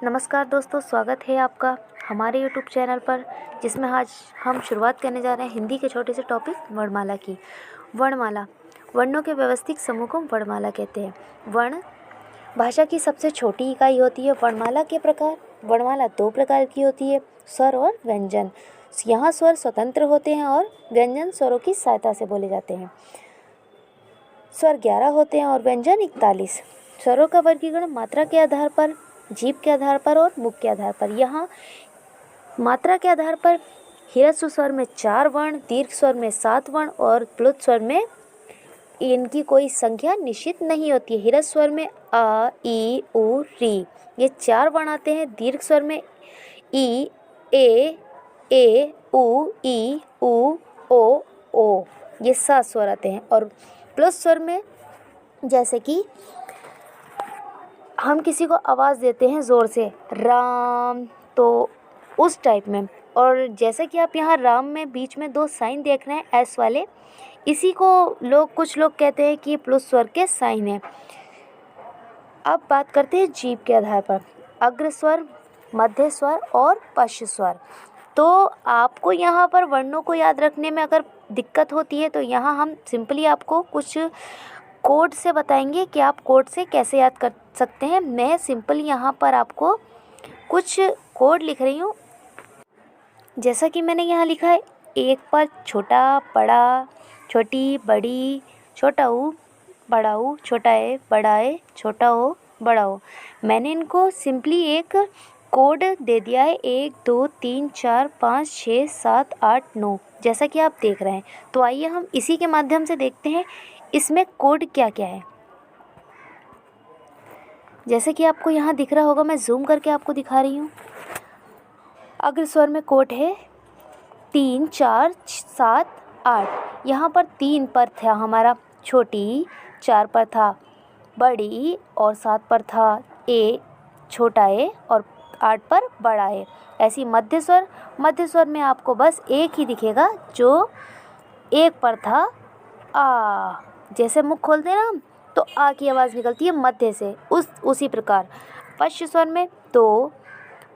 नमस्कार दोस्तों, स्वागत है आपका हमारे यूट्यूब चैनल पर, जिसमें आज हम शुरुआत करने जा रहे हैं हिंदी के छोटे से टॉपिक वर्णमाला की। वर्णमाला वर्णों के व्यवस्थित समूह को वर्णमाला कहते हैं। वर्ण भाषा की सबसे छोटी इकाई होती है। वर्णमाला के प्रकार वर्णमाला दो प्रकार की होती है, स्वर और व्यंजन। यहाँ स्वर स्वतंत्र होते हैं और व्यंजन स्वरों की सहायता से बोले जाते हैं। स्वर 11 होते हैं और व्यंजन 41। स्वरों का वर्गीकरण मात्रा के आधार पर, जीभ के आधार पर और मुख के आधार पर। यहाँ मात्रा के आधार पर ह्रस्व स्वर में 4 वर्ण, दीर्घ स्वर में 7 वर्ण और प्लुत स्वर में इनकी कोई संख्या निश्चित नहीं होती है। ह्रस्व स्वर में अ, ई, उ, री ये 4 वर्ण आते हैं। दीर्घ स्वर में ई, ए, उ, ई, उ, ओ ये 7 स्वर आते हैं। और प्लुत स्वर में जैसे कि हम किसी को आवाज़ देते हैं ज़ोर से, राम, तो उस टाइप में। और जैसे कि आप यहाँ राम में बीच में 2 साइन देख रहे हैं एस वाले, इसी को कुछ लोग कहते हैं कि प्लुत स्वर के साइन है। अब बात करते हैं जीभ के आधार पर, अग्र स्वर, मध्य स्वर और पश्च स्वर। तो आपको यहाँ पर वर्णों को याद रखने में अगर दिक्कत होती है तो यहाँ हम सिंपली आपको कुछ कोड से बताएंगे कि आप कोड से कैसे याद कर सकते हैं। मैं सिंपल यहाँ पर आपको कुछ कोड लिख रही हूँ। जैसा कि मैंने यहाँ लिखा है, 1 पर छोटा, बड़ा, छोटी, बड़ी, छोटा ऊ, बड़ा ऊ, छोटा ए, बड़ा ए, छोटा ओ, बड़ा ओ। मैंने इनको सिंपली एक कोड दे दिया है, 1 2 3 4 5 6 7 8 9, जैसा कि आप देख रहे हैं। तो आइए हम इसी के माध्यम से देखते हैं इसमें कोड क्या क्या है। जैसे कि आपको यहाँ दिख रहा होगा, मैं जूम करके आपको दिखा रही हूँ। अग्र स्वर में कोड है 3 4 7 8। यहाँ पर 3 पर था हमारा छोटी, 4 पर था बड़ी और 7 पर था ए, छोटा ए और 8 पर बड़ा ए। ऐसी मध्य स्वर में आपको बस एक ही दिखेगा जो 1 पर था आ। जैसे मुख खोलते हैं ना हम, तो आ की आवाज़ निकलती है मध्य से, उसी प्रकार। पश्च स्वर में 2,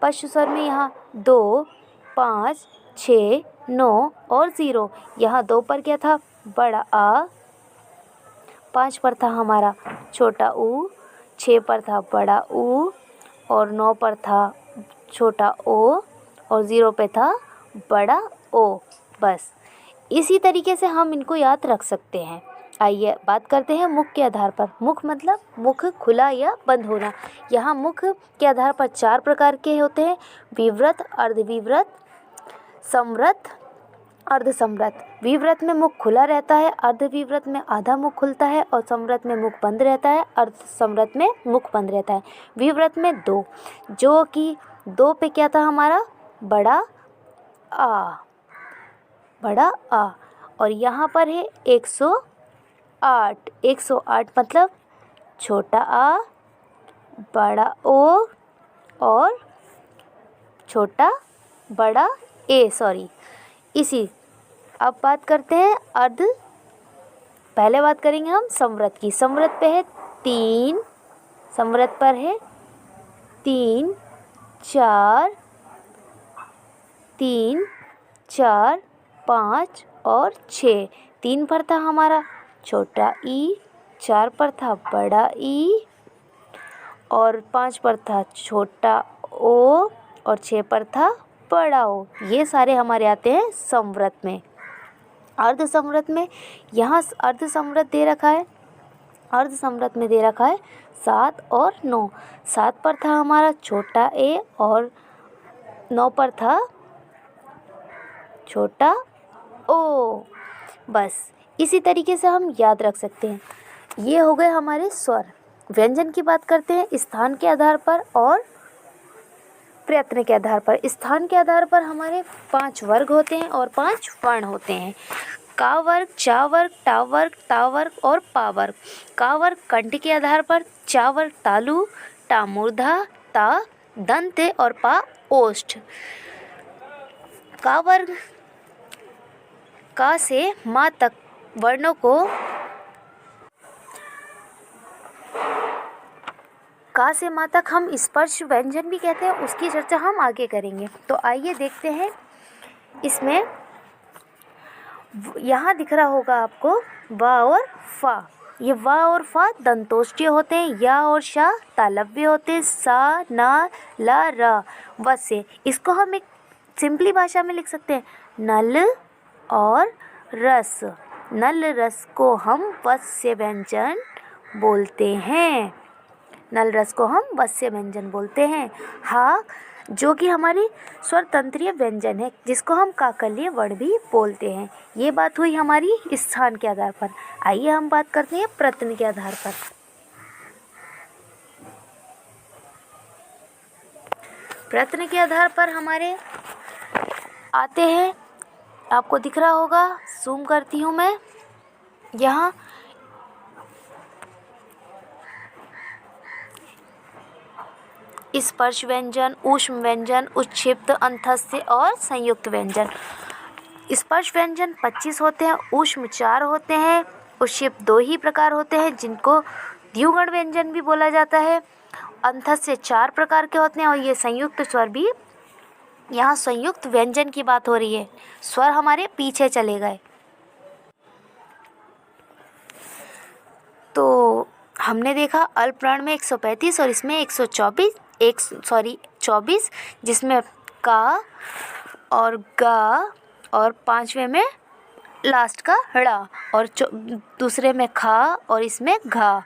पश्च स्वर में यहाँ 2 5 6 9 और 0। यहाँ 2 पर क्या था, बड़ा आ, 5 पर था हमारा छोटा ऊ, 6 पर था बड़ा ऊ और 9 पर था छोटा ओ और 0 पे था बड़ा ओ। बस इसी तरीके से हम इनको याद रख सकते हैं। आइए बात करते हैं मुख के आधार पर। मुख मतलब मुख खुला या बंद होना। यहाँ मुख के आधार पर 4 प्रकार के होते हैं, विवृत, अर्धविवृत, संवृत, अर्धसंवृत। विवृत में मुख खुला रहता है, अर्धविवृत में आधा मुख खुलता है और संवृत में मुख बंद रहता है, अर्धसंवृत में मुख बंद रहता है। विवृत में 2, जो कि 2 पे क्या था हमारा, बड़ा आ, बड़ा आ। और यहाँ पर है 108। 108 मतलब छोटा आ, बड़ा ओ और छोटा बड़ा ए, इसी। अब बात करते हैं पहले बात करेंगे हम संवृत की। संवृत पे है 3, संवृत पर है 3 4 5 और 6। 3 पर था हमारा छोटा ई, 4 पर था बड़ा ई और 5 पर था छोटा ओ और 6 पर था बड़ा ओ। ये सारे हमारे आते हैं संवृत में। अर्धसंवृत में यहाँ अर्धसंवृत दे रखा है, अर्धसंवृत में दे रखा है 7 और 9। 7 पर था हमारा छोटा ए और 9 पर था छोटा ओ। बस इसी तरीके से हम याद रख सकते हैं। ये हो गए हमारे स्वर। व्यंजन की बात करते हैं स्थान के आधार पर और प्रयत्न के आधार पर। स्थान के आधार पर हमारे 5 वर्ग होते हैं और 5 वर्ण होते हैं, का वर्ग, चा वर्ग, टा वर्ग, ता वर्ग और पा वर्ग। का वर्ग कंठ के आधार पर, चा वर्ग तालु, टा मूर्धा, ता दंत और पा ओष्ठ। का वर्ग का से माँ तक वर्णों को का से माँ तक हम स्पर्श व्यंजन भी कहते हैं, उसकी चर्चा हम आगे करेंगे। तो आइए देखते हैं। इसमें यहाँ दिख रहा होगा आपको व और फा। ये व और फा दंतोष्ठीय होते हैं। या और शा तालव्य होते हैं। सा ना ला रा व से। इसको हम एक सिंपली भाषा में लिख सकते हैं, नल और रस। नल रस को हम वस्य व्यंजन बोलते हैं। नल रस को हम वस्य व्यंजन बोलते हैं। हा जो कि हमारी स्वर तंत्रीय व्यंजन है, जिसको हम काकल्य वर्ण भी बोलते हैं। ये बात हुई हमारी स्थान के आधार पर। आइए हम बात करते हैं प्रत्यय के आधार पर। प्रत्यय के आधार पर हमारे आते हैं, आपको दिख रहा होगा, जूम करती हूँ मैं। यहाँ स्पर्श व्यंजन, ऊष्म व्यंजन, उच्छिप्त, अंतस्थ और संयुक्त व्यंजन। स्पर्श व्यंजन 25 होते हैं, ऊष्म 4 होते हैं, उच्छिप्त 2 ही प्रकार होते हैं जिनको द्विगुण व्यंजन भी बोला जाता है। अंतस्थ से 4 प्रकार के होते हैं और ये संयुक्त स्वर भी, यहाँ संयुक्त व्यंजन की बात हो रही है। स्वर हमारे पीछे चले गए। तो हमने देखा अल्प प्राण में 135 और इसमें 24, जिसमें का और गा और पांचवें में लास्ट का ड़ा और दूसरे में खा और इसमें घा,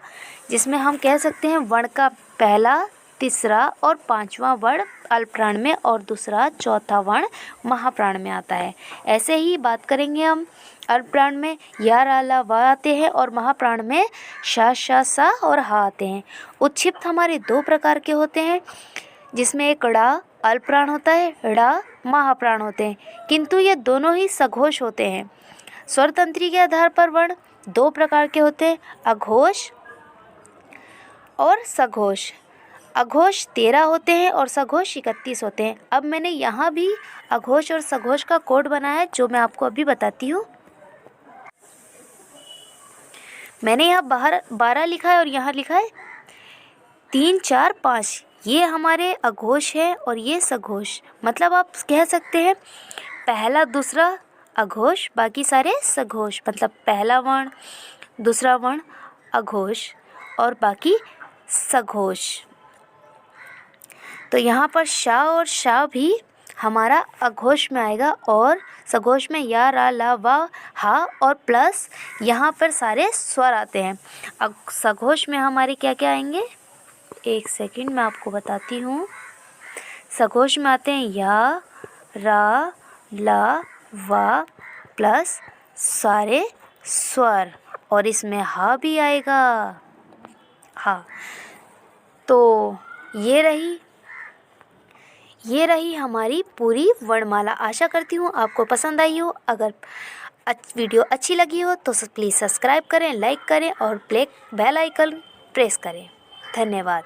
जिसमें हम कह सकते हैं वर्ण का पहला, तीसरा और पांचवा वर्ण अल्प प्राण में और दूसरा चौथा वर्ण महाप्राण में आता है। ऐसे ही बात करेंगे हम। अल्प प्राण में या रा ला वा आते हैं और महाप्राण में शा शा सा और हा आते हैं। उच्छिप्त हमारे 2 प्रकार के होते हैं, जिसमें एक ड़ा अल्प प्राण होता है, ड़ा महाप्राण होते हैं, किंतु ये दोनों ही सघोष होते हैं। स्वर तंत्री के आधार पर वर्ण 2 प्रकार के होते हैं, अघोष और सघोष। अघोष 13 होते हैं और सघोष 31 होते हैं। अब मैंने यहाँ भी अघोष और सघोष का कोड बनाया है, जो मैं आपको अभी बताती हूँ। मैंने यहाँ बाहर 12 लिखा है और यहाँ लिखा है 3, 4, 5। ये हमारे अघोष है और ये सघोष। मतलब आप कह सकते हैं पहला दूसरा अघोष, बाकी सारे सघोष। मतलब पहला वर्ण, दूसरा वर्ण अघोष और बाकी सघोष। तो यहाँ पर शा और शा भी हमारा अघोष में आएगा और सघोष में या रा ला वा हा और प्लस यहाँ पर सारे स्वर आते हैं। अब सघोष में हमारे क्या क्या आएंगे, एक सेकंड मैं आपको बताती हूँ। सघोष में आते हैं या रा ला वा प्लस सारे स्वर और इसमें हा भी आएगा। हाँ, तो ये रही हमारी पूरी वर्णमाला। आशा करती हूँ आपको पसंद आई हो। अगर वीडियो अच्छी लगी हो तो प्लीज़ सब्सक्राइब करें, लाइक करें और बेल आइकन प्रेस करें। धन्यवाद।